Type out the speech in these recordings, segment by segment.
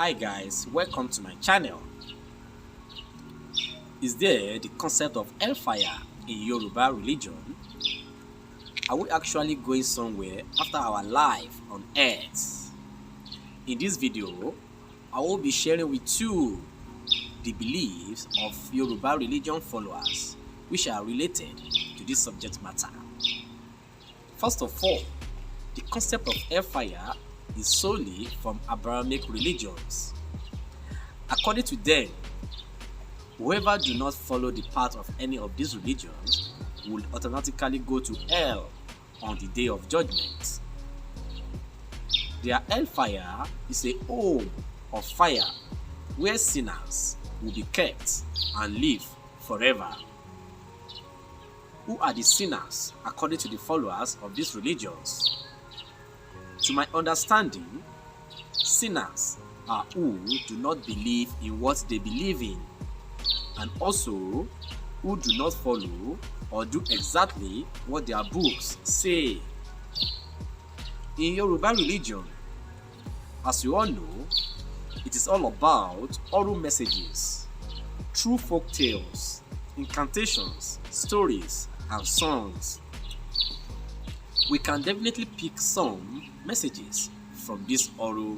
Hi guys, welcome to my channel. Is there the concept of hellfire in Yoruba religion? Are we actually going somewhere after our life on earth? In this video, I will be sharing with you the beliefs of Yoruba religion followers which are related to this subject matter. First of all, the concept of hellfire is solely from Abrahamic religions. According to them, whoever do not follow the path of any of these religions will automatically go to hell on the day of judgment. Their hellfire is a home of fire where sinners will be kept and live forever. Who are the sinners according to the followers of these religions? To my understanding, sinners are who do not believe in what they believe in, and also who do not follow or do exactly what their books say. In Yoruba religion, as you all know, it is all about oral messages, true folk tales, incantations, stories, and songs. We can definitely pick some messages from these oral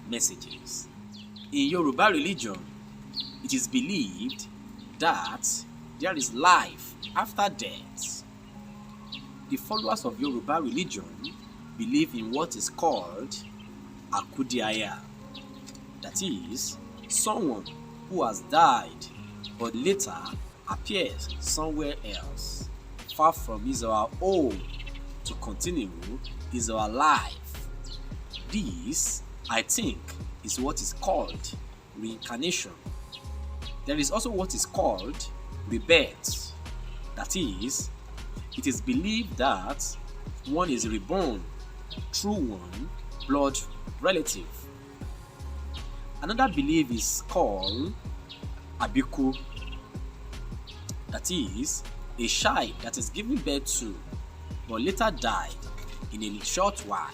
messages. In Yoruba religion, it is believed that there is life after death. The followers of Yoruba religion believe in what is called Akudiaya, that is, someone who has died but later appears somewhere else, far from his or her home, to continue his or her life. This, I think, is what is called reincarnation. There is also what is called rebirth. That is, it is believed that one is reborn through one blood relative. Another belief is called Abiku. That is, a child that is given birth to but later died in a short while,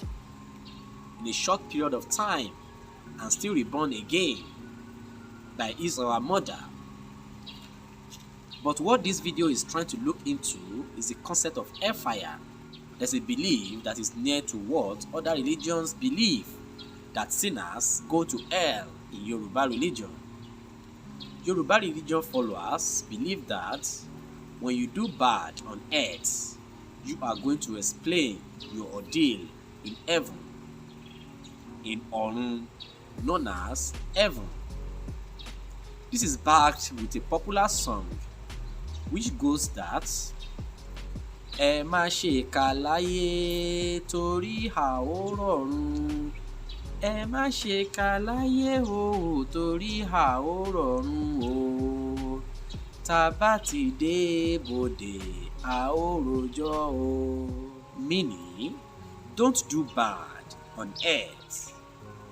in a short period of time, and still reborn again by his or her mother. But what this video is trying to look into is the concept of hellfire. There's a belief that is near to what other religions believe, that sinners go to hell in Yoruba religion. Yoruba religion followers believe that when you do bad on earth, you are going to explain your ordeal in heaven, in Orun, known as heaven. This is backed with a popular song which goes that ẹ má ṣe kà láyé torí a ó rọ̀run, ẹ má ṣe kà láyé o torí a ó rọ̀run o, tá bá ti dé bodè a ó rojọ́ o. Meaning, don't do bad on earth,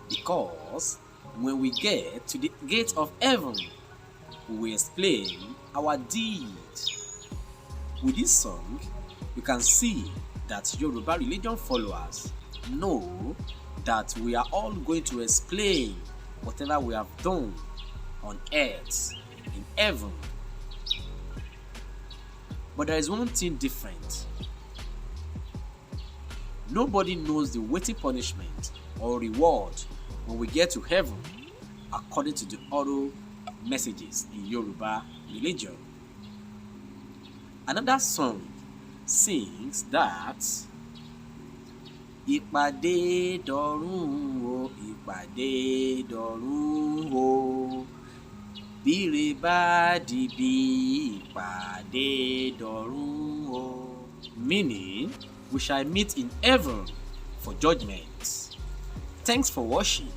because when we get to the gate of heaven, we will explain our deed. With this song, you can see that Yoruba religion followers know that we are all going to explain whatever we have done on earth in heaven. But there is one thing different. Nobody knows the waiting punishment or reward when we get to heaven, according to the oral messages in Yoruba religion. Another song sings that ìpàdé dọ̀run o, ìpàdé dọ̀run o, bíre bá di bí ìpàdé dọ̀run o. Meaning, we shall meet in heaven for judgment. Thanks for watching.